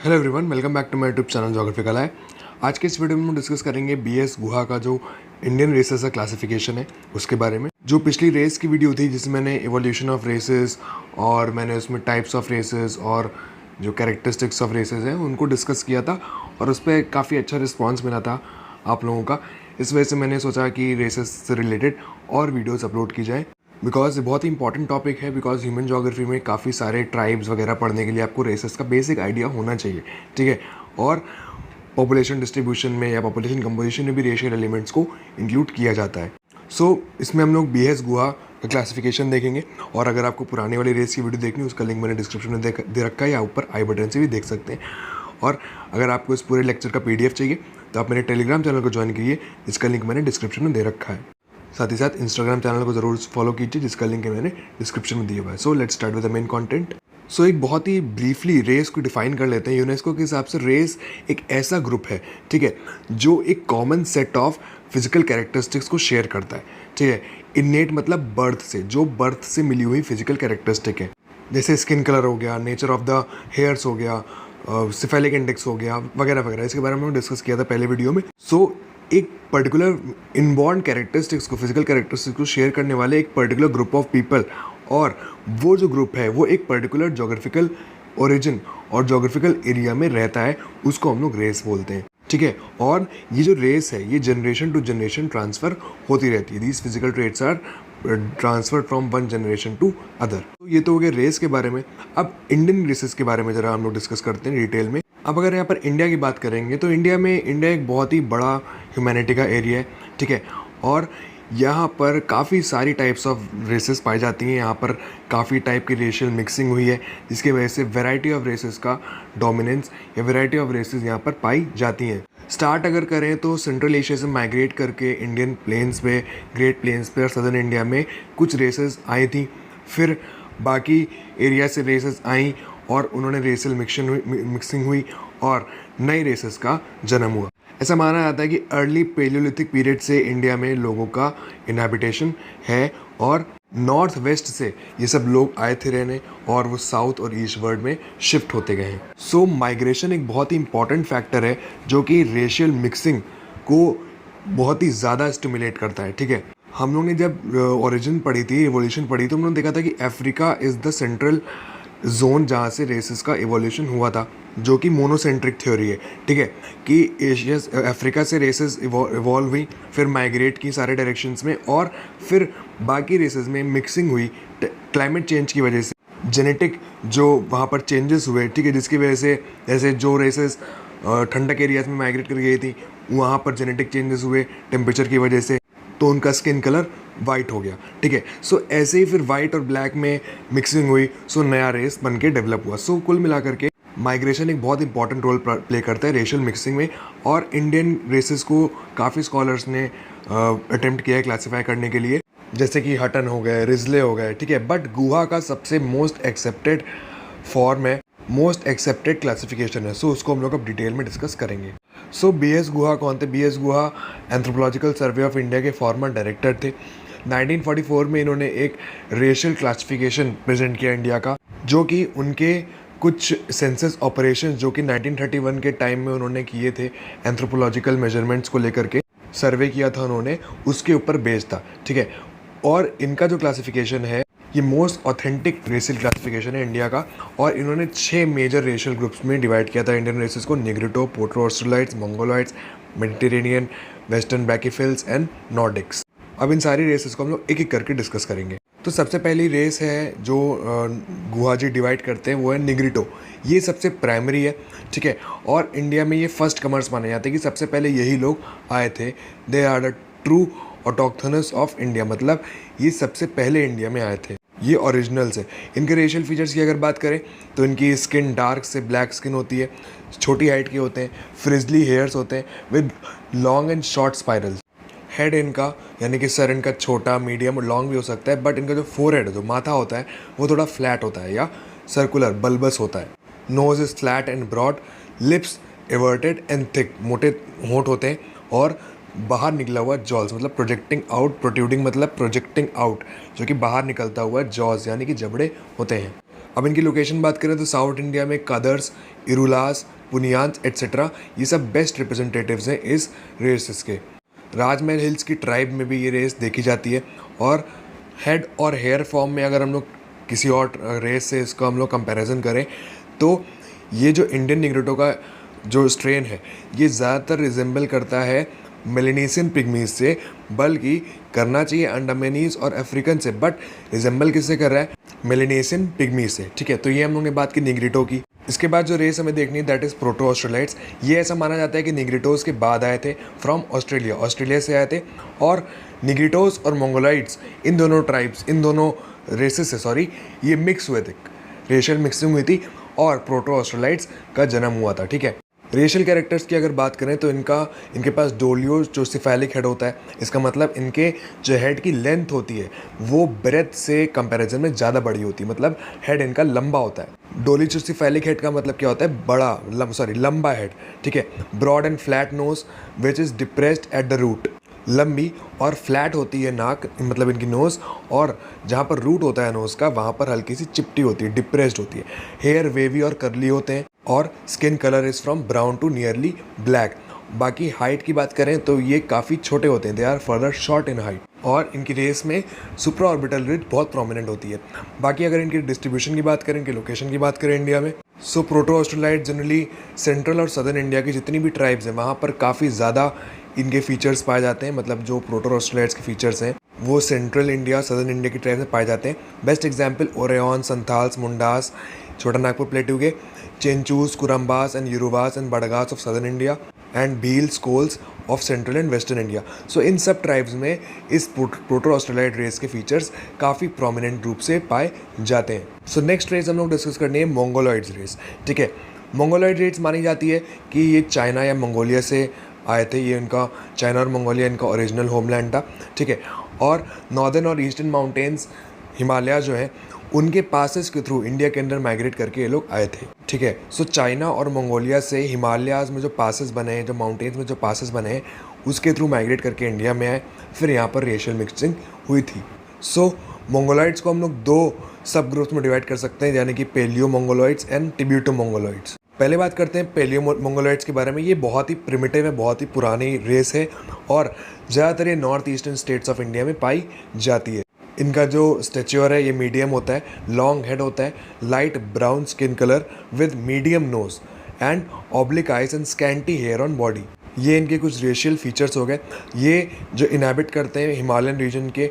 Hello everyone, welcome back to my YouTube channel geography कला है। आज के इस वीडियो में हम डिस्कस करेंगे बीएस गुहा का जो इंडियन रेसेस का क्लासिफिकेशन है उसके बारे में। जो पिछली रेस की वीडियो थी जिसमें मैंने इवोल्यूशन ऑफ रेसेस और मैंने उसमें टाइप्स ऑफ रेसेस और जो कैरेक्टरिस्टिक्स ऑफ रेसेस हैं उनको डिस्कस किया था और उस पर काफ़ी अच्छा रिस्पॉन्स मिला था आप लोगों का। इस वजह से मैंने सोचा कि रेसेस से रिलेटेड और वीडियोज़ अपलोड की जाए, बिकॉज ये बहुत ही इंपॉर्टेंट टॉपिक है। बिकॉज ह्यूमन ज्योग्राफी में काफ़ी सारे ट्राइब्स वगैरह पढ़ने के लिए आपको रेसेस का बेसिक आइडिया होना चाहिए, ठीक है। और पॉपुलेशन डिस्ट्रीब्यूशन में या पॉपुलेशन कंपोजिशन में भी रेशियल एलिमेंट्स को इंक्लूड किया जाता है। इसमें हम लोग बीएस गुहा का क्लासिफिकेशन देखेंगे। और अगर आपको पुरानी वाली रेस की वीडियो देखनी है उसका लिंक मैंने डिस्क्रिप्शन में दे रखा है या ऊपर आई बटन से भी देख सकते हैं। और अगर आपको इस पूरे लेक्चर का पीडीएफ चाहिए तो आप मेरे टेलीग्राम चैनल को ज्वाइन कीजिए, जिसका लिंक मैंने डिस्क्रिप्शन में दे रखा है। साथ ही साथ इंस्टाग्राम चैनल को जरूर फॉलो कीजिए, जिसका लिंक मैंने डिस्क्रिप्शन में दिया हुआ है। So let's start with the main content. एक बहुत ही ब्रीफली रेस को डिफाइन कर लेते हैं। यूनेस्को के हिसाब से रेस एक ऐसा ग्रुप है, ठीक है, जो एक common set of physical characteristics को शेयर करता है, ठीक है। इनेट मतलब बर्थ से, जो बर्थ से मिली हुई फिजिकल कैरेक्टरिस्टिक है, जैसे स्किन कलर हो गया, नेचर ऑफ द हेयर्स हो गया, सिफेलिक इंडेक्स हो गया, वगैरह वगैरह। इसके बारे में हम डिस्कस किया था पहले वीडियो में। एक पर्टिकुलर इनबॉर्न कैरेक्टरिस्टिक्स को, फिजिकल कैरेक्टरिस्टिक्स को शेयर करने वाले एक पर्टिकुलर ग्रुप ऑफ पीपल, और वो जो ग्रुप है वो एक पर्टिकुलर जोग्राफिकल ओरिजिन और जोग्राफिकल एरिया में रहता है, उसको हम लोग रेस बोलते हैं, ठीक है। और ये जो रेस है ये जनरेशन टू जनरेशन ट्रांसफ़र होती रहती है। These physical traits are transfer from one generation to other. तो ये तो हो गया रेस के बारे में। अब इंडियन रेसेस के बारे में ज़रा हम लोग डिस्कस करते हैं डिटेल में। अब अगर यहाँ पर इंडिया की बात करेंगे तो इंडिया एक बहुत ही बड़ा ह्यूमैनिटी का एरिया है, ठीक है। और यहाँ पर काफ़ी सारी टाइप्स ऑफ रेसेस पाई जाती हैं। यहाँ पर काफ़ी टाइप की रेशियल मिक्सिंग हुई है, जिसकी वजह से वैरायटी ऑफ रेसेस का डोमिनेंस या वैरायटी ऑफ रेसेस यहाँ पर पाई जाती हैं। स्टार्ट अगर करें तो सेंट्रल एशिया से माइग्रेट करके इंडियन प्लेन्स पे, ग्रेट प्लेन्स पे और सदर्न इंडिया में कुछ रेसेस आई थी। फिर बाकी एरिया से रेसेस आई और उन्होंने रेशियल मिक्सिंग हुई और नई रेसेस का जन्म हुआ। ऐसा माना जाता है कि अर्ली पेलियोलिथिक पीरियड से इंडिया में लोगों का इनहैबिटेशन है और नॉर्थ वेस्ट से ये सब लोग आए थे रहने और वो साउथ और ईस्ट वर्ल्ड में शिफ्ट होते गए हैं। माइग्रेशन एक बहुत ही इंपॉर्टेंट फैक्टर है जो कि रेशियल मिक्सिंग को बहुत ही ज़्यादा स्टिमुलेट करता है, ठीक है। हम लोग ने जब ओरिजिन पढ़ी थी, एवोल्यूशन पढ़ी, तो हम लोगों ने देखा था कि Africa is the central zone जहाँ से रेसेस का एवोल्यूशन हुआ था, जो कि मोनोसेंट्रिक थ्योरी है, ठीक है। कि एशिया अफ्रीका से रेसेस इवॉल्व हुई, फिर माइग्रेट की सारे डायरेक्शंस में, और फिर बाकी रेसेस में मिक्सिंग हुई क्लाइमेट चेंज की वजह से। जेनेटिक जो वहाँ पर चेंजेस हुए, ठीक है, जिसकी वजह से जैसे जो रेसेस ठंडक एरियाज में माइग्रेट कर गई थी वहाँ पर जेनेटिक चेंजेस हुए टेम्परेचर की वजह से, तो उनका स्किन कलर वाइट हो गया, ठीक है। ऐसे ही फिर वाइट और ब्लैक में मिक्सिंग हुई, नया रेस बन के डेवलप हुआ। कुल मिलाकर के माइग्रेशन एक बहुत इंपॉर्टेंट रोल प्ले करता है रेशियल मिक्सिंग में। और इंडियन रेसेस को काफ़ी स्कॉलर्स ने अटेम्प्ट किया है क्लासीफाई करने के लिए, जैसे कि हटन हो गए, रिजले हो गए, ठीक है। बट गुहा का सबसे मोस्ट एक्सेप्टेड फॉर्म है, मोस्ट एक्सेप्टेड क्लासिफिकेशन है। उसको हम लोग अब डिटेल में डिस्कस करेंगे। बीएस गुहा कौन थे? BS Guha anthropological survey of India के फॉर्मर डायरेक्टर थे। 1944 में इन्होंने एक रेशियल क्लासिफिकेशन प्रेजेंट किया इंडिया का, जो कि उनके कुछ सेंसस ऑपरेशंस जो कि 1931 के टाइम में उन्होंने किए थे, एंथ्रोपोलॉजिकल मेजरमेंट्स को लेकर के सर्वे किया था उन्होंने, उसके ऊपर बेस्ड था, ठीक है। और इनका जो क्लासिफिकेशन है ये मोस्ट ऑथेंटिक रेशियल क्लासिफिकेशन है इंडिया का। और इन्होंने 6 मेजर रेशियल ग्रुप्स में डिवाइड किया था इंडियन रेसेस को: Negrito, proto Australoids, Mongoloids, Mediterranean, western brachycephals and Nordics. अब इन सारी रेसेस को हम लोग एक एक करके डिस्कस करेंगे। तो सबसे पहली रेस है जो गुहा जी डिवाइड करते हैं वो है निग्रिटो। ये सबसे प्राइमरी है, ठीक है। और इंडिया में ये फर्स्ट कमर्स माने जाते हैं कि सबसे पहले यही लोग आए थे। They are the true autochthonous of India, मतलब ये सबसे पहले इंडिया में आए थे, ये ओरिजिनल्स है। इनके रेशियल फीचर्स की अगर बात करें तो इनकी स्किन डार्क से ब्लैक स्किन होती है, छोटी हाइट के होते हैं, फ्रिजली हेयर्स होते हैं with long and short spirals. Head इनका यानी कि सर इनका छोटा, मीडियम और लॉन्ग भी हो सकता है, बट इनका जो फोरहेड, जो माथा होता है, वो थोड़ा फ्लैट होता है या सर्कुलर बल्बस होता है। Nose is flat and broad, lips everted and thick, मोटे होंठ होते हैं, और बाहर निकला हुआ जॉल्स मतलब प्रोजेक्टिंग आउट, प्रोट्रूडिंग मतलब प्रोजेक्टिंग आउट, जो कि बाहर निकलता हुआ जॉज यानी कि जबड़े होते हैं। अब इनकी लोकेशन बात करें तो साउथ इंडिया में कदर्स, इरुलास, पुनियाज एट्सेट्रा, ये सब बेस्ट रिप्रेजेंटेटिव्स हैं इस रेसेस के। राजमहल हिल्स की ट्राइब में भी ये रेस देखी जाती है। और हेड और हेयर फॉर्म में अगर हम लोग किसी और रेस से इसको हम लोग कंपैरिजन करें तो ये जो इंडियन निग्रोटो का जो स्ट्रेन है ये ज़्यादातर रिजेंबल करता है मेलेनेशियन पिग्मीज से, बल्कि करना चाहिए अंडमानीज और अफ्रीकन से, बट रिजेंबल किससे कर रहा है? मेलेनेशियन पिग्मीज से। ठीक है, तो ये हम लोग ने बात की निग्रिटो की। इसके बाद जो रेस हमें देखनी है दैट इज़ प्रोटो ऑस्ट्रेलाइट्स। ये ऐसा माना जाता है कि निग्रिटोज के बाद आए थे फ्रॉम ऑस्ट्रेलिया से आए थे। और निग्रिटोज और मंगोलाइट्स इन दोनों रेसेस से ये मिक्स हुए थे, रेशियल मिक्सिंग हुई थी और प्रोटो ऑस्ट्रेलाइट्स का जन्म हुआ था। ठीक है, रेशियल कैरेक्टर्स की अगर बात करें तो इनके पास डोलियो जो सिफेलिक हेड होता है, इसका मतलब इनके जो हेड की लेंथ होती है वो ब्रेथ से कंपैरिजन में ज़्यादा बड़ी होती है, मतलब हेड इनका लंबा होता है। डोलियोसिफेलिक हेड का मतलब क्या होता है? लंबा हेड। ठीक है, broad and flat nose which is depressed at the root. लंबी और फ्लैट होती है नाक, मतलब इनकी नोज़, और जहाँ पर रूट होता है नोज़ का वहाँ पर हल्की सी चिपटी होती है, डिप्रेस्ड होती है। हेयर वेवी और कर्ली होते हैं और skin colour is from brown to nearly black. बाकी हाइट की बात करें तो ये काफ़ी छोटे होते हैं, they are further short in height. और इनकी रेस में सुप्रा ऑर्बिटल रिज बहुत प्रोमिनेंट होती है। बाकी अगर इनकी डिस्ट्रीब्यूशन की बात करें, इनकी लोकेशन की बात करें इंडिया में, सो प्रोटो ऑस्ट्रेलाइट जनरली सेंट्रल और सदर्न इंडिया की जितनी भी ट्राइब्स हैं वहाँ पर काफ़ी ज़्यादा इनके फीचर्स पाए जाते हैं। मतलब जो प्रोटो ऑस्ट्रेलाइट्स के फीचर्स हैं वो सेंट्रल इंडिया, सदर्न इंडिया की ट्राइब्स में पाए जाते हैं। Best example Oraon, Santhals, Mundas, Chota Nagpur plateau के, Chenchus, Kurumbas and Yeravas and Badagas of southern India and Bhils, Kols of central and western India. So इन सब ट्राइब्स में इस प्रोटो ऑस्ट्रेलाइट रेस के फीचर्स काफ़ी प्रोमिनेंट रूप से पाए जाते हैं। सो नेक्स्ट रेस हम लोग डिस्कस करनी है मंगोलॉइड्स रेस। ठीक है, मंगोलॉइड रेस मानी जाती है कि ये चाइना या मंगोलिया से आए थे। ये इनका चाइना और मंगोलिया इनका ओरिजिनल होमलैंड था। ठीक है, और नॉर्दर्न और ईस्टर्न माउंटेन्स, हिमालय जो है उनके पासेस के थ्रू इंडिया के अंदर माइग्रेट करके ये लोग आए थे। ठीक है, सो चाइना और मंगोलिया से हिमालयाज़ में जो पासेस बने हैं, जो माउंटेन्स में जो पासेस बने हैं, उसके थ्रू माइग्रेट करके इंडिया में आए, फिर यहाँ पर रेशियल मिक्सिंग हुई थी। सो मंगोलॉइड्स को हम लोग दो सब ग्रुप्स में डिवाइड कर सकते हैं, यानी कि पेलियो मंगोलॉइड्स एंड टिब्यूटो मंगोलॉइड्स। पहले बात करते हैं पेलियो मंगोलॉइड्स के बारे में। ये बहुत ही प्रिमिटिव है, बहुत ही पुरानी रेस है और ज़्यादातर ये north eastern states of India में पाई जाती है। इनका जो स्टेच्योर है ये मीडियम होता है, लॉन्ग हेड होता है, light brown skin colour with medium nose and oblique eyes and scanty hair on body. ये इनके कुछ रेशियल फीचर्स हो गए। ये जो इनहैबिट करते हैं हिमालयन रीजन के,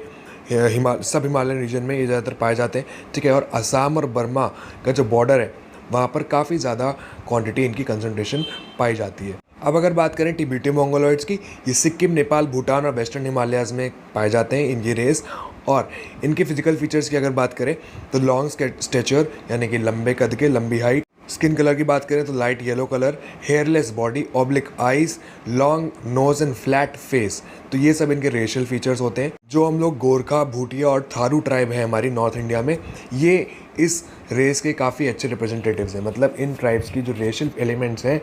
सब हिमालयन रीजन में ये ज़्यादातर पाए जाते हैं। ठीक है, और असम और बर्मा का जो बॉर्डर है वहाँ पर काफ़ी ज़्यादा क्वांटिटी इनकी कंसंट्रेशन पाई जाती है। अब अगर बात करें टिब्यूटो मंगोलॉइड्स की, ये सिक्किम, नेपाल, भूटान और वेस्टर्न हिमालयाज़ में पाए जाते हैं इनकी रेस। और इनके फिजिकल फीचर्स की अगर बात करें तो लॉन्ग स्टेचर यानी कि लंबे कद के, लंबी हाइट। स्किन कलर की बात करें तो light yellow colour, hairless body, oblique eyes, long nose and flat face. तो ये सब इनके रेशियल फीचर्स होते हैं। जो हम लोग गोरखा, भूटिया और थारू ट्राइब है हमारी नॉर्थ इंडिया में, ये इस रेस के काफ़ी अच्छे रिप्रेजेंटेटिव्स हैं। मतलब इन ट्राइब्स की जो रेशियल एलिमेंट्स हैं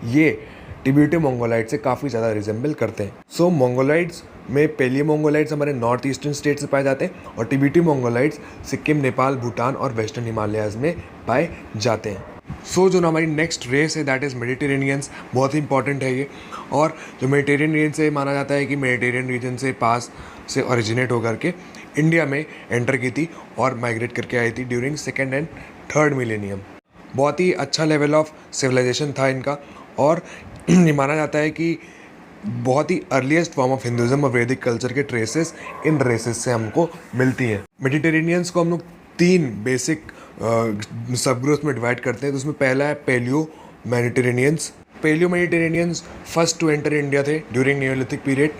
ये टिब्यूटो मंगोलाइड से काफ़ी ज़्यादा रिजेंबल करते हैं। सो मंगोलाइड्स में पेलियो मंगोलाइड्स हमारे नॉर्थ ईस्टर्न स्टेट से पाए जाते हैं और टिब्यूटो मंगोलाइड्स सिक्किम, नेपाल, भूटान और वेस्टर्न हिमालयाज़ में पाए जाते हैं। सो जो हमारी नेक्स्ट रेस है दैट इज़ मेडिटेरेनियंस। बहुत ही इंपॉर्टेंट है ये। और जो मेडिटेरियन रीजन से माना जाता है कि मेडिटेरियन रीजन से पास से ओरिजिनेट होकर के इंडिया में एंटर की थी और माइग्रेट करके आई थी during second and third millennium. बहुत ही अच्छा लेवल ऑफ सिविलाइजेशन था इनका और ये माना जाता है कि बहुत ही अर्लीस्ट फॉर्म ऑफ हिंदुज़म और वैदिक कल्चर के ट्रेसेस इन रेसेस से हमको मिलती हैं। मेडिटेरेनियंस को हम लोग तीन बेसिक सब ग्रुप्स में डिवाइड करते हैं। तो उसमें पहला है palaeo Mediterraneans. Palaeo Mediterraneans first to enter India थे ड्यूरिंग नियोलिथिक पीरियड।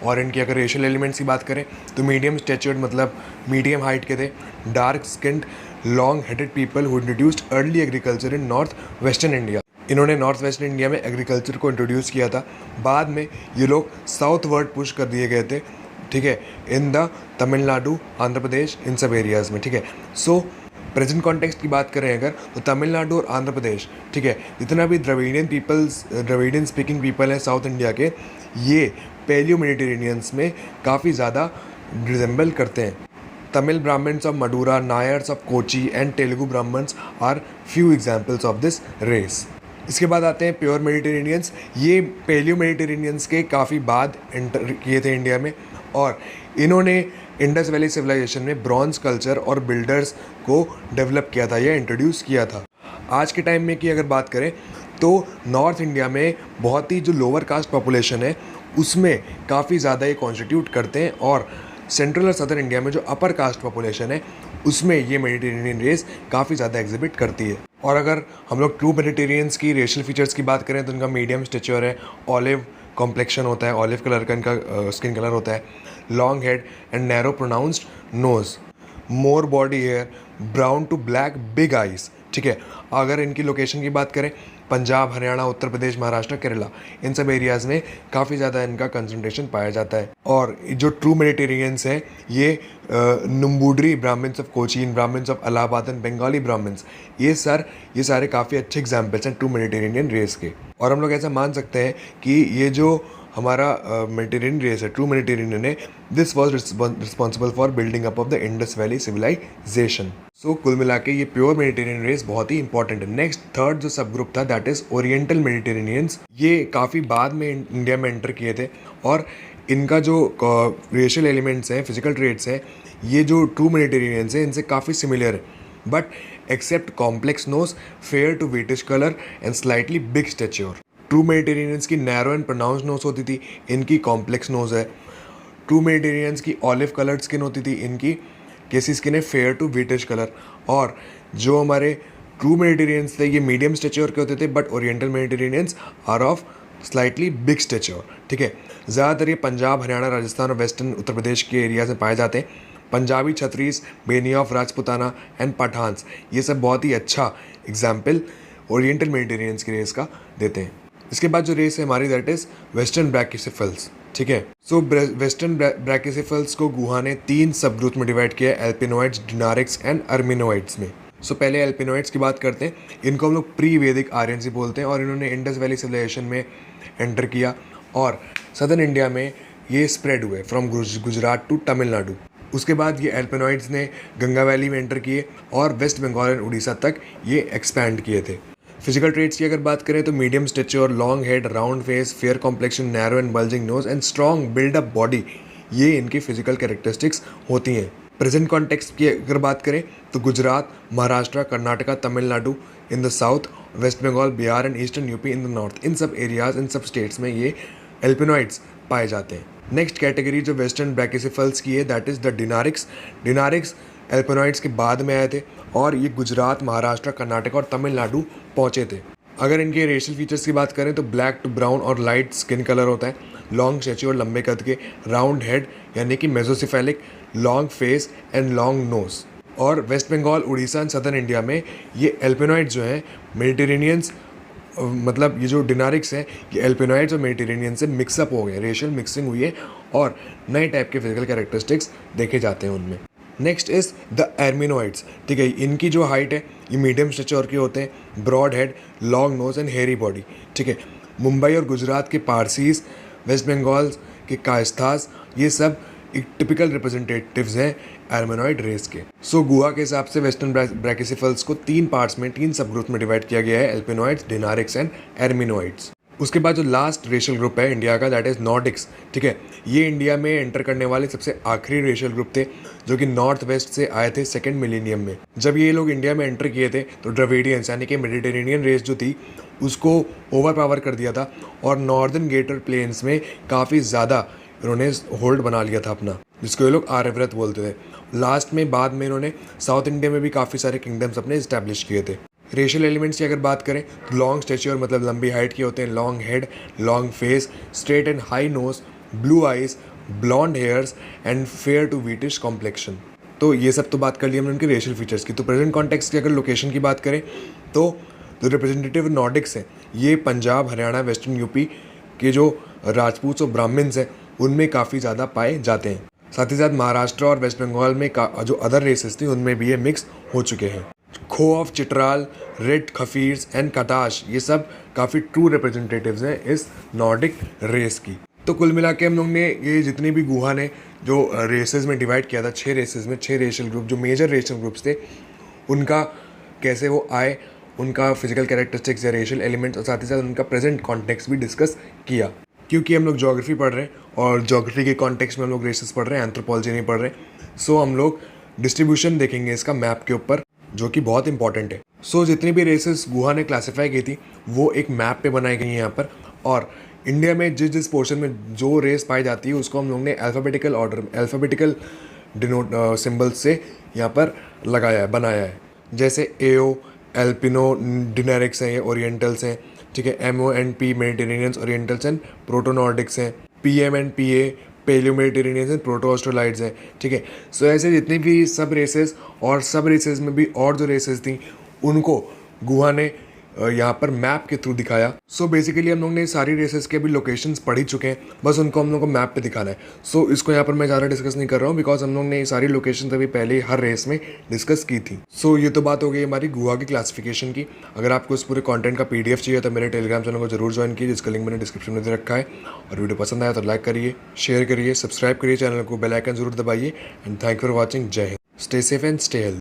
और इनकी अगर रेशियल एलिमेंट्स की बात करें तो मीडियम स्टेचर्ड, मतलब मीडियम हाइट के थे, dark skinned, long headed people who introduced early agriculture in north western India. इन्होंने नॉर्थ वेस्टर्न इंडिया में एग्रीकल्चर को इंट्रोड्यूस किया था। बाद में ये लोग साउथ वर्ड पुश कर दिए गए थे। ठीक है, इन द तमिलनाडु, आंध्र प्रदेश, इन सब एरियाज़ में। ठीक है, सो प्रेजेंट कॉन्टेक्स्ट की बात करें अगर तो तमिलनाडु और आंध्र प्रदेश, ठीक है, जितना भी द्रविडियन स्पीकिंग पीपल हैं साउथ इंडिया के, ये पेलियो मेडिटेरेनियंस में काफ़ी ज़्यादा रिजेंबल करते हैं। Tamil Brahmins of Madura, Nairs of Kochi and Telugu Brahmins are few examples of this race. इसके बाद आते हैं प्योर मेडिटेरेनियंस। ये पैलियो मेडिटेरेनियंस के काफ़ी बाद एंटर किए थे इंडिया में, और इन्होंने इंडस वैली सिविलाइजेशन में ब्रॉन्ज कल्चर और बिल्डर्स को डेवलप किया था या इंट्रोड्यूस किया था। आज के टाइम में की अगर बात करें तो नॉर्थ इंडिया में बहुत ही जो लोअर कास्ट पॉपुलेशन है उसमें काफ़ी ज़्यादा ये कॉन्स्टिट्यूट करते हैं, और सेंट्रल और सदर्न इंडिया में जो अपर कास्ट पॉपुलेशन है उसमें ये मेडिटेरेनियन रेस काफ़ी ज़्यादा एग्जिबिट करती है। और अगर हम लोग ट्रू मेडिटेरियंस की रेशियल फीचर्स की बात करें तो इनका मीडियम स्टेचर है, ऑलिव कॉम्प्लेक्शन होता है, ऑलिव कलर का इनका स्किन कलर होता है, long head and narrow pronounced nose, more body hair, brown to black, big eyes. ठीक है, अगर इनकी लोकेशन की बात करें पंजाब, हरियाणा, उत्तर प्रदेश, महाराष्ट्र, केरला, इन सब एरियाज़ में काफ़ी ज़्यादा इनका कंसंट्रेशन पाया जाता है। और जो ट्रू मेडिटेरियंस हैं ये Namboodiri Brahmins of Cochin, Brahmins of Allahabad and Bengali Brahmins, ये सारे काफ़ी अच्छे एग्जाम्पल्स हैं ट्रू मेडिटेरेनियन रेस के। और हम लोग ऐसा मान सकते हैं कि ये जो हमारा मेडिटेरेनियन रेस है, ट्रू मेडिटेरेनियन है, this was responsible for building up of the Indus valley civilisation. So कुल मिला के ये प्योर मेडिटेरेनियन रेस बहुत ही इंपॉर्टेंट है। नेक्स्ट थर्ड जो सब ग्रुप था दैट इज ओरिएंटल मेडिटेरेनियंस। ये काफ़ी बाद में इंडिया में एंटर किए थे, और इनका जो रेशियल एलिमेंट्स हैं, फिजिकल ट्रेट्स हैं, ये जो ट्रू मेडिटेरेनियंस हैं इनसे काफ़ी सिमिलर है, but except complex nose, fair to wheatish colour and slightly big stature. True Mediterraneans की नैरो एंड प्रोनाउंस नोज होती थी, इनकी कॉम्प्लेक्स नोज है। ट्रू मेडिटेरेनियंस की ऑलिव कलर्ड स्किन होती थी, इनकी कैसी स्किन है, फेयर टू व्हीटिश कलर। और जो हमारे ट्रू मेडिटेरेनियंस थे ये मीडियम स्टेच्योर के होते थे, but oriental Mediterraneans are of slightly big stature. ठीक है, ज़्यादातर ये पंजाब, हरियाणा, राजस्थान और वेस्टर्न उत्तर प्रदेश के एरियाज में पाए जाते हैं। पंजाबी छत्रीस, बेनिया ऑफ राजपुताना एंड पठान्स, ये सब बहुत ही अच्छा एग्जाम्पल ओरिएंटल मेडिटेरेनियंस की रेस का देते हैं। इसके बाद जो रेस है हमारी दैट इज वेस्टर्न ब्रैकियोसेफल्स। ठीक है, सो वेस्टर्न ब्रैकियोसेफल्स को गुहा ने 3 सब ग्रुप में डिवाइड किया है, एल्पिनोइड्स, डिनारिक्स एंड अर्मिनोइड्स में। सो पहले एल्पिनोइड्स की बात करते हैं। इनको हम लोग प्री वैदिक आर्यन बोलते हैं, और इन्होंने इंडस वैली सिविलाइजेशन में एंटर किया, और सदर्न इंडिया में ये स्प्रेड हुए फ्रॉम गुजरात टू तमिलनाडु। उसके बाद ये एल्पिनोइड्स ने गंगा वैली में एंटर किए और वेस्ट बंगाल एंड उड़ीसा तक ये एक्सपैंड किए थे। फिजिकल ट्रेट्स की अगर बात करें तो medium stature, long head, round face, fair complexion, narrow and bulging nose and strong buildup body, ये इनकी फिजिकल कैरेक्टरिस्टिक्स होती हैं। प्रेजेंट कॉन्टेक्स्ट की अगर बात करें तो Gujarat, Maharashtra, Karnataka, Tamil Nadu in the south, West Bengal, Bihar and eastern UP in the north, इन सब एरियाज, इन सब स्टेट्स में ये एल्पिनोइड्स पाए जाते हैं। नेक्स्ट कैटेगरी जो वेस्टर्न ब्रैकियोसेफल्स की है दैट इज़ द डिनारिक्स। डिनारिक्स एल्पिनोइड्स के बाद में आए थे, और ये गुजरात, महाराष्ट्र, कर्नाटक और तमिलनाडु पहुँचे थे। अगर इनके रेशियल फीचर्स की बात करें तो ब्लैक टू ब्राउन और लाइट स्किन कलर होता है, लॉन्ग स्टैच्यू और लंबे कद के, राउंड हेड यानी कि mesocephalic, long face and long nose. और West Bengal, Orissa and southern India में ये एल्पिनोइड्स जो हैं मेडिटेरेनियंस, मतलब ये जो डिनारिक्स हैं ये एल्पिनोइड्स और मेडिटेरेनियन से मिक्सअप हो गए, रेशियल मिक्सिंग हुई है, और नए टाइप के फिजिकल कैरेक्टरिस्टिक्स देखे जाते हैं उनमें। Next is the Armenoids. ठीक है, इनकी जो हाइट है ये मीडियम स्टेचर के होते हैं, broad head, long nose and hairy body. ठीक है, मुंबई और गुजरात के पारसीज, वेस्ट बंगाल के कायस्थास, ये सब एक टिपिकल रिप्रेजेंटेटिव्स हैं एर्मिनोइड रेस के। सो गुहा के हिसाब से वेस्टर्न ब्रैकियोसेफल्स को 3 पार्ट्स में, 3 सब ग्रुप में डिवाइड किया गया है, एल्पिनोइड्स, डिनारिक्स एंड एर्मिनोइड्स। उसके बाद जो लास्ट रेशियल ग्रुप है इंडिया का दैट इज़ नॉर्डिक्स। ठीक है, ये इंडिया में एंटर करने वाले सबसे आखिरी रेशियल ग्रुप थे जो कि नॉर्थ वेस्ट से आए थे सेकेंड मिलेनियम में। जब ये लोग इंडिया में एंटर किए थे तो द्रविडियंस यानी कि मेडिटेरेनियन रेस जो थी उसको ओवर पावर कर दिया था, और नॉर्दर्न गेटर प्लेन्स में काफ़ी ज़्यादा इन्होंने होल्ड बना लिया था अपना, जिसको ये लोग आर्यव्रत बोलते थे। लास्ट में बाद में इन्होंने साउथ इंडिया में भी काफ़ी सारे किंगडम्स अपने इस्टेब्लिश किए थे। रेशियल एलिमेंट्स की अगर बात करें तो लॉन्ग स्टेच्योर मतलब लंबी हाइट के होते हैं, long head, long face, straight and high nose, blue eyes, blonde hairs and fair to wheatish complexion. तो ये सब तो बात कर ली हमने उनके रेशियल फीचर्स की। तो प्रेजेंट कॉन्टेक्स्ट की अगर लोकेशन की बात करें तो जो रिप्रेजेंटेटिव नॉर्डिक्स हैं ये पंजाब, हरियाणा, वेस्टर्न यूपी के जो राजपूत और ब्राह्मण्स हैं उनमें काफ़ी ज़्यादा पाए जाते हैं। साथ ही साथ महाराष्ट्र और वेस्ट बंगाल में जो अदर रेसेस थी उनमें भी ये मिक्स हो चुके हैं। खो ऑफ चित्राल, रेड खफीर्स एंड कटाश, ये सब काफ़ी ट्रू रिप्रेजेंटेटिव्स हैं इस नॉर्डिक रेस की। तो कुल मिला के हम लोग ने ये जितनी भी गुहा ने जो रेसेस में डिवाइड किया था, 6 रेसेस में 6 रेशियल ग्रुप जो मेजर रेशियल ग्रुप्स थे, उनका कैसे वो आए उनका फिजिकल कैरेक्टरिस्टिक्स या रेशियल एलिमेंट्स और साथ ही साथ उनका प्रेजेंट कॉन्टेक्स्ट भी डिस्कस किया। क्योंकि हम लोग ज्योग्राफी पढ़ रहे हैं और ज्योग्राफी के कॉन्टेक्स्ट में हम लोग रेसेस पढ़ रहे हैं, एंथ्रोपोलॉजी नहीं पढ़ रहे, सो हम लोग डिस्ट्रीब्यूशन देखेंगे इसका मैप के ऊपर, जो कि बहुत इंपॉर्टेंट है। सो जितनी भी रेसेस गुहा ने क्लासीफाई की थी वो एक मैप पे बनाई गई हैं यहाँ पर, और इंडिया में जिस जिस पोर्शन में जो रेस पाई जाती है उसको हम लोग ने alphabetical order, alphabetical denote symbols से यहाँ पर लगाया है, बनाया है। जैसे एओ एल्पिनो डिनेरिक्स हैं, ये ओरिएंटल्स हैं, ठीक है। MONP Mediterraneans Orientals and proto Nordics हैं। PM and PA palaeo Mediterraneans and proto Australoids हैं, ठीक है। सो ऐसे जितनी भी सब रेसेस और सब रेसेस में भी और जो रेसेस थी उनको गुहा ने यहाँ पर मैप के थ्रू दिखाया। सो बेसिकली हम लोग ने सारी रेसेस के भी लोकेशंस पढ़ ही चुके हैं, बस उनको हम लोग को मैप पे दिखाना है। सो इसको यहाँ पर मैं ज़्यादा डिस्कस नहीं कर रहा हूँ बिकॉज हम लोग ने ये सारी लोकेशन अभी पहले ही हर रेस में डिस्कस की थी। सो ये तो बात हो गई हमारी गुहा की क्लासिफिकेशन की। अगर आपको इस पूरे कॉन्टेंट का PDF चाहिए तो मेरे टेलीग्राम चैनल को जरूर ज्वाइन कीजिए, जिसका लिंक मैंने डिस्क्रिप्शन में दे रखा है। और वीडियो पसंद आया तो लाइक करिए, शेयर करिए, सब्सक्राइब करिए चैनल को, बेल आइकन जरूर दबाइए। And thank you for watching. जय हिंद, stay safe and stay healthy.